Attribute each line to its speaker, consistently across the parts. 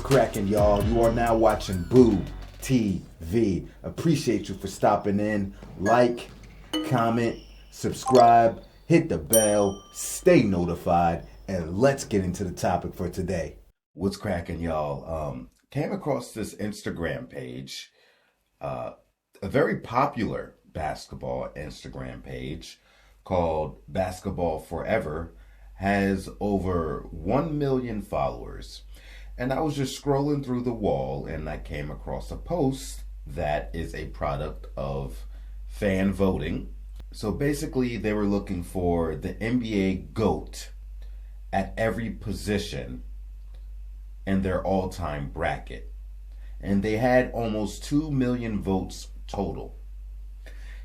Speaker 1: cracking, y'all? You are now watching Boo TV. Appreciate you for stopping in. Like, comment, subscribe, hit the bell, stay notified, and let's get into the topic for today. What's cracking, y'all? Came across this Instagram page, a very popular basketball Instagram page called Basketballforever, has over 1 million followers. And I was just scrolling through the wall and I came across a post that is a product of fan voting. So basically they were looking for the NBA GOAT at every position in their all-time bracket. And they had almost 2 million votes total.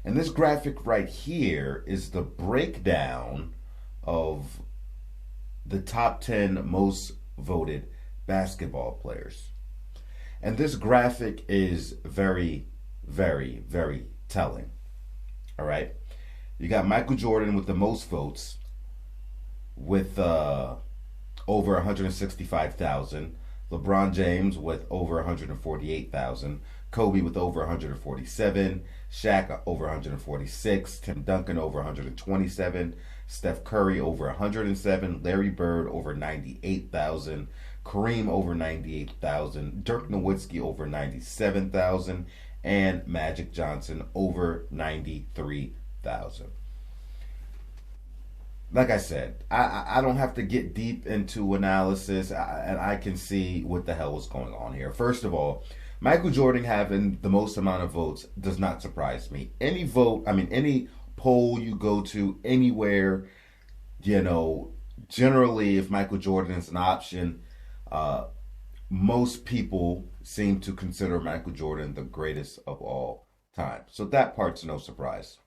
Speaker 1: And this graphic right here is the breakdown of the top 10 most voted basketball players. And this graphic is very, very, very telling. All right. You got Michael Jordan with the most votes with over 165,000. LeBron James with over 148,000. Kobe with over 147. Shaq over 146. Tim Duncan over 127. Steph Curry over 107. Larry Bird over 98,000. Kareem over 98,000. Dirk Nowitzki over 97,000. And Magic Johnson over 93,000. Like I said, I don't have to get deep into analysis, and I can see what the hell was going on here. First of all, Michael Jordan having the most amount of votes does not surprise me. Any vote, any poll you go to anywhere, generally if Michael Jordan is an option, most people seem to consider Michael Jordan the greatest of all time. So that part's no surprise.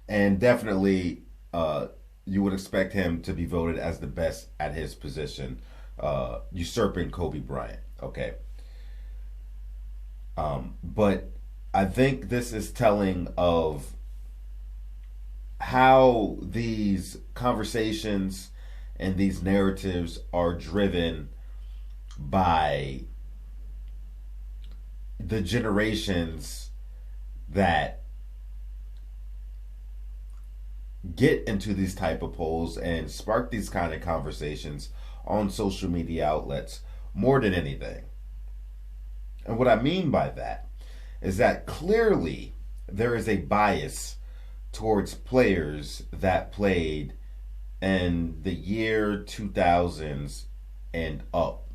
Speaker 1: And definitely, you would expect him to be voted as the best at his position, usurping Kobe Bryant. Okay. But I think this is telling of how these conversations and these narratives are driven by the generations that get into these type of polls and spark these kind of conversations on social media outlets more than anything. And what I mean by that is that clearly there is a bias towards players that played in the year 2000s and up,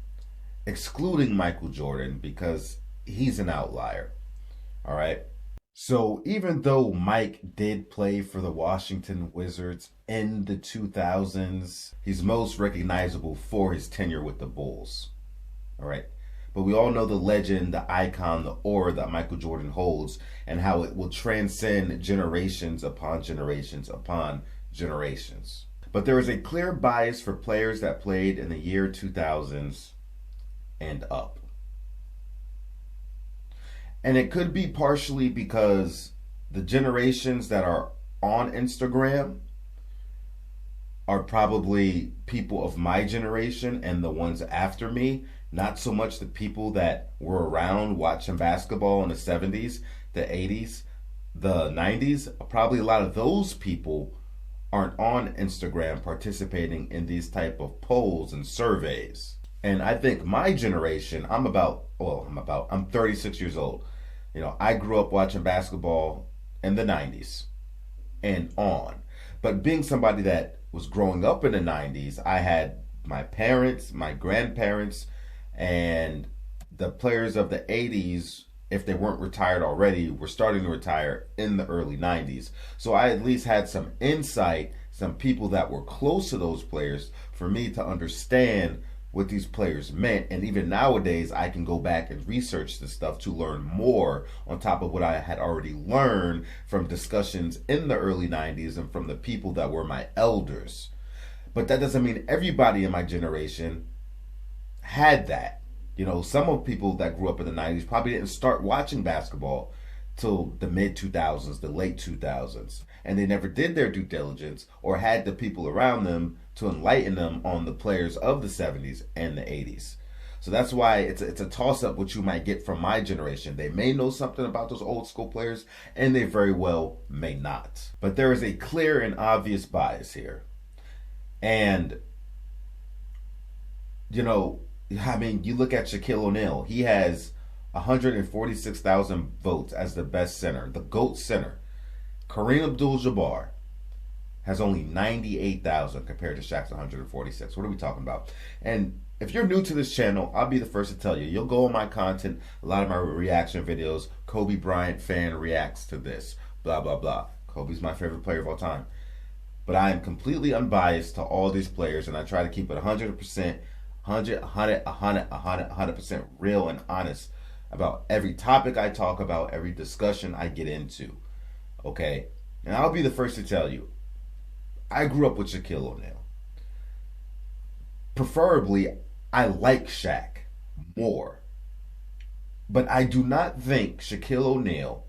Speaker 1: excluding Michael Jordan because he's an outlier. All right. So even though Mike did play for the Washington Wizards in the 2000s, he's most recognizable for his tenure with the Bulls. All right. But we all know the legend, the icon, the aura that Michael Jordan holds and how it will transcend generations upon generations upon generations. But there is a clear bias for players that played in the year 2000s and up. And it could be partially because the generations that are on Instagram are probably people of my generation and the ones after me, not so much the people that were around watching basketball in the 70s, the 80s, the 90s. Probably a lot of those people aren't on Instagram participating in these type of polls and surveys. And I think my generation, I'm 36 years old. I grew up watching basketball in the 90s and on. But being somebody that was growing up in the 90s, I had my parents, my grandparents, and the players of the 80s, if they weren't retired already, were starting to retire in the early 90s. So I at least had some insight, some people that were close to those players for me to understand what these players meant. And even nowadays, I can go back and research this stuff to learn more on top of what I had already learned from discussions in the early 90s and from the people that were my elders. But that doesn't mean everybody in my generation had that. Some of people that grew up in the 90s probably didn't start watching basketball till the mid 2000s, the late 2000s. And they never did their due diligence or had the people around them to enlighten them on the players of the 70s and the 80s. So that's why it's a toss up what you might get from my generation. They may know something about those old school players, and they very well may not. But there is a clear and obvious bias here. And, you know, I mean, you look at Shaquille O'Neal, he has 146,000 votes as the best center, the GOAT center. Kareem Abdul-Jabbar has only 98,000 compared to Shaq's 146. What are we talking about? And if you're new to this channel, I'll be the first to tell you. You'll go on my content, a lot of my reaction videos. Kobe Bryant fan reacts to this, blah, blah, blah. Kobe's my favorite player of all time. But I am completely unbiased to all these players, and I try to keep it 100%, 100% real and honest about every topic I talk about, every discussion I get into. Okay? And I'll be the first to tell you, I grew up with Shaquille O'Neal. Preferably, I like Shaq more. But I do not think Shaquille O'Neal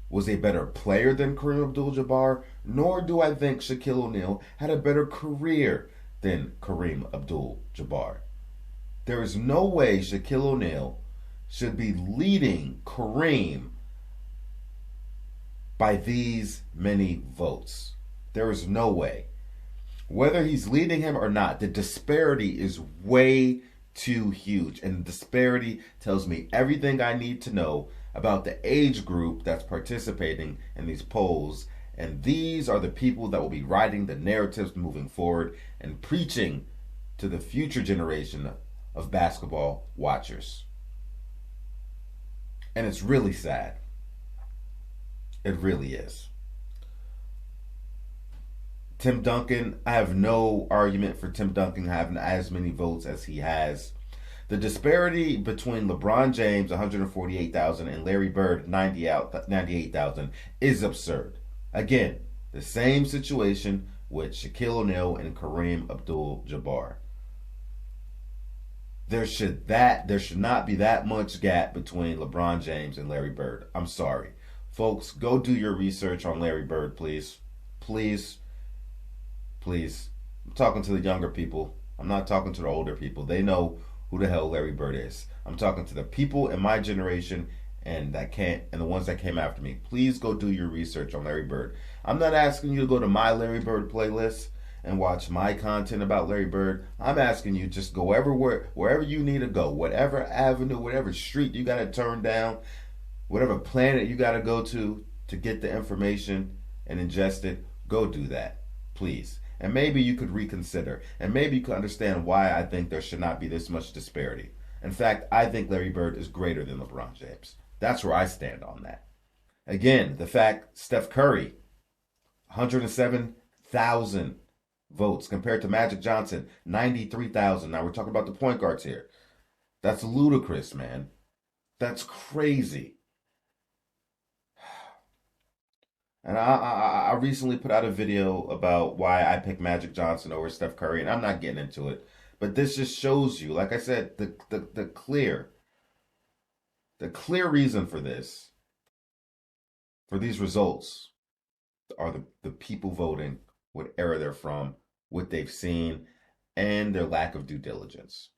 Speaker 1: was a better player than Kareem Abdul-Jabbar, nor do I think Shaquille O'Neal had a better career than Kareem Abdul-Jabbar. There is no way Shaquille O'Neal should be leading Kareem by these many votes. There is no way. Whether he's leading him or not, the disparity is way too huge. And the disparity tells me everything I need to know about the age group that's participating in these polls. And these are the people that will be writing the narratives moving forward and preaching to the future generation of basketball watchers. And it's really sad. It really is. Tim Duncan, I have no argument for Tim Duncan having as many votes as he has. The disparity between LeBron James, 148,000, and Larry Bird, 98,000, is absurd. Again, the same situation with Shaquille O'Neal and Kareem Abdul-Jabbar. There should not be that much gap between LeBron James and Larry Bird. I'm sorry. Folks, go do your research on Larry Bird, please. Please. Please. I'm talking to the younger people. I'm not talking to the older people. They know who the hell Larry Bird is. I'm talking to the people in my generation and the ones that came after me. Please go do your research on Larry Bird. I'm not asking you to go to my Larry Bird playlist and watch my content about Larry Bird. I'm asking you just go wherever you need to go, whatever avenue, whatever street you got to turn down, whatever planet you got to go to get the information and ingest it. Go do that, please. And maybe you could reconsider. And maybe you could understand why I think there should not be this much disparity. In fact, I think Larry Bird is greater than LeBron James. That's where I stand on that. Again, the fact Steph Curry, 107,000 votes compared to Magic Johnson, 93,000. Now we're talking about the point guards here. That's ludicrous, man. That's crazy. And I recently put out a video about why I picked Magic Johnson over Steph Curry, and I'm not getting into it. But this just shows you, like I said, the clear reason for this, for these results, are the people voting, what era they're from, what they've seen, and their lack of due diligence.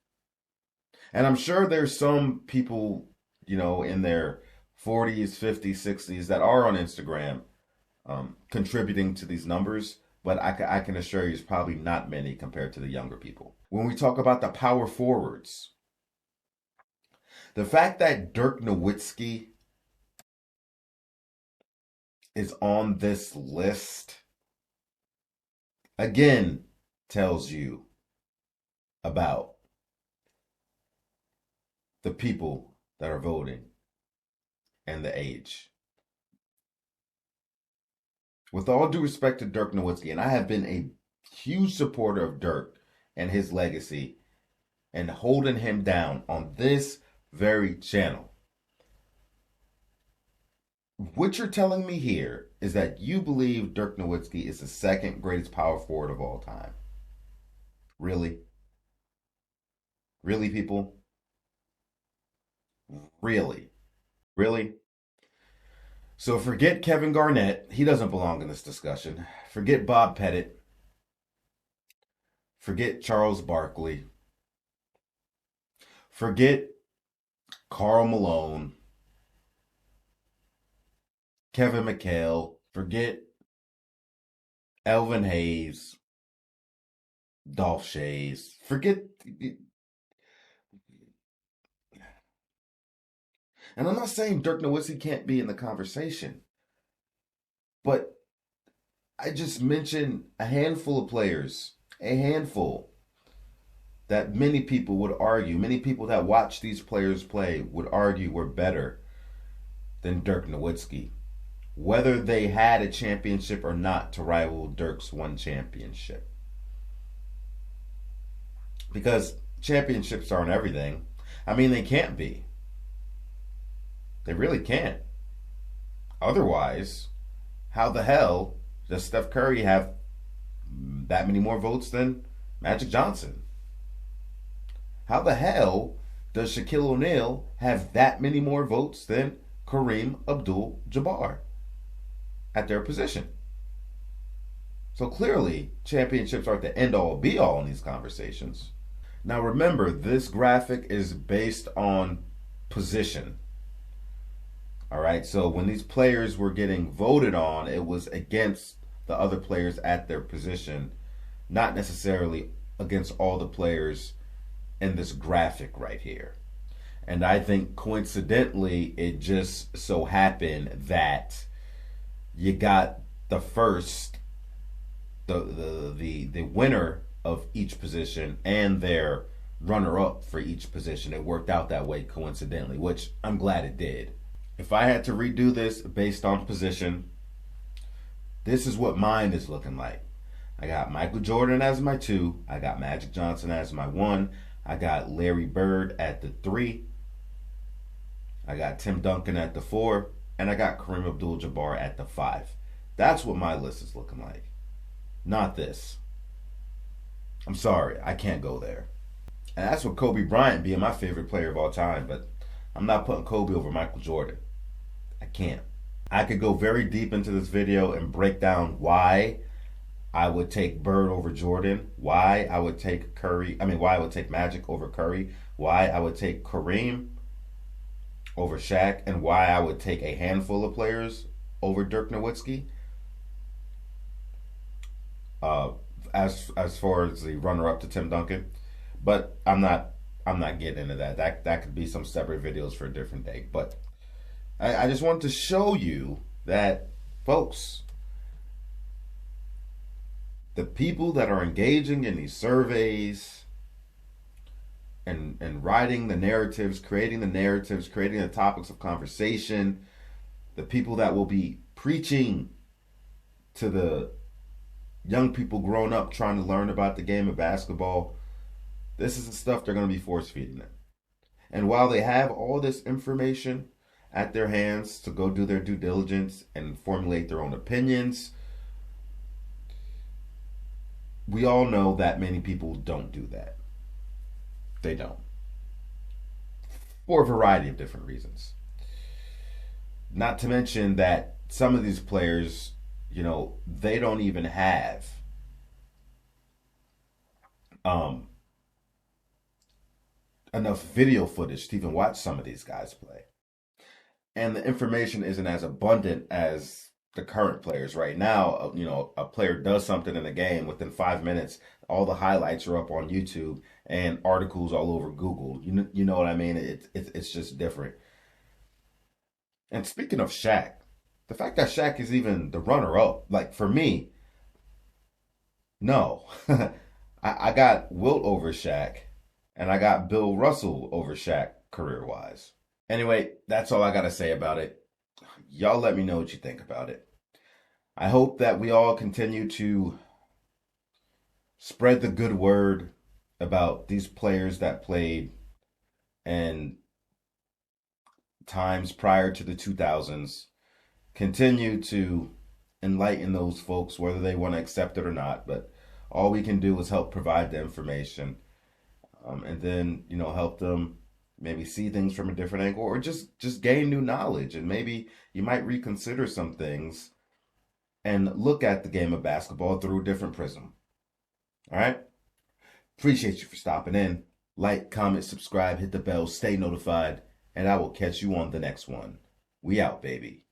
Speaker 1: And I'm sure there's some people, in their 40s, 50s, 60s that are on Instagram contributing to these numbers, but I can assure you it's probably not many compared to the younger people. When we talk about the power forwards, the fact that Dirk Nowitzki is on this list again tells you about the people that are voting and the age. With all due respect to Dirk Nowitzki, and I have been a huge supporter of Dirk and his legacy and holding him down on this very channel. What you're telling me here is that you believe Dirk Nowitzki is the second greatest power forward of all time. Really? Really, people? Really? Really? So forget Kevin Garnett. He doesn't belong in this discussion. Forget Bob Pettit. Forget Charles Barkley. Forget Karl Malone, Kevin McHale, forget Elvin Hayes, Dolph Shays, forget. And I'm not saying Dirk Nowitzki can't be in the conversation, but I just mentioned a handful of players, a handful that many people would argue, many people that watch these players play would argue were better than Dirk Nowitzki, whether they had a championship or not to rival Dirk's one championship. Because championships aren't everything. I mean, they can't be. They really can't. Otherwise, how the hell does Steph Curry have that many more votes than Magic Johnson? How the hell does Shaquille O'Neal have that many more votes than Kareem Abdul-Jabbar at their position? So clearly, championships aren't the end-all be-all in these conversations. Now remember, this graphic is based on position. All right, so when these players were getting voted on, it was against the other players at their position, not necessarily against all the players in this graphic right here. And I think coincidentally, it just so happened that you got the first, the winner of each position and their runner-up for each position. It worked out that way coincidentally, which I'm glad it did. If I had to redo this based on position, this is what mine is looking like. I got Michael Jordan as my 2. I got Magic Johnson as my 1. I got Larry Bird at the 3. I got Tim Duncan at the 4. And I got Kareem Abdul-Jabbar at the 5. That's what my list is looking like. Not this. I'm sorry, I can't go there. And that's with Kobe Bryant being my favorite player of all time, but I'm not putting Kobe over Michael Jordan. I can't. I could go very deep into this video and break down why I would take Bird over Jordan, why I would take why I would take Magic over Curry, why I would take Kareem over Shaq, and why I would take a handful of players over Dirk Nowitzki. As far as the runner-up to Tim Duncan, but I'm not getting into that. That could be some separate videos for a different day. But I just wanted to show you that, folks, the people that are engaging in these surveys and writing the narratives, creating the topics of conversation, the people that will be preaching to the young people growing up trying to learn about the game of basketball, this is the stuff they're going to be force feeding them. And while they have all this information at their hands to go do their due diligence and formulate their own opinions, we all know that many people don't do that. They don't. For a variety of different reasons. Not to mention that some of these players, they don't even have enough video footage to even watch some of these guys play. And the information isn't as abundant as the current players right now. A player does something in a game, within 5 minutes, all the highlights are up on YouTube and articles all over Google. You know what I mean? It's just different. And speaking of Shaq, the fact that Shaq is even the runner-up, like for me, no. I got Wilt over Shaq, and I got Bill Russell over Shaq career-wise. Anyway, that's all I got to say about it. Y'all let me know what you think about it. I hope that we all continue to spread the good word about these players that played in times prior to the 2000s. Continue to enlighten those folks, whether they want to accept it or not. But all we can do is help provide the information, and then help them maybe see things from a different angle, or just gain new knowledge. And maybe you might reconsider some things and look at the game of basketball through a different prism. All right? Appreciate you for stopping in. Like, comment, subscribe, hit the bell, stay notified, and I will catch you on the next one. We out, baby.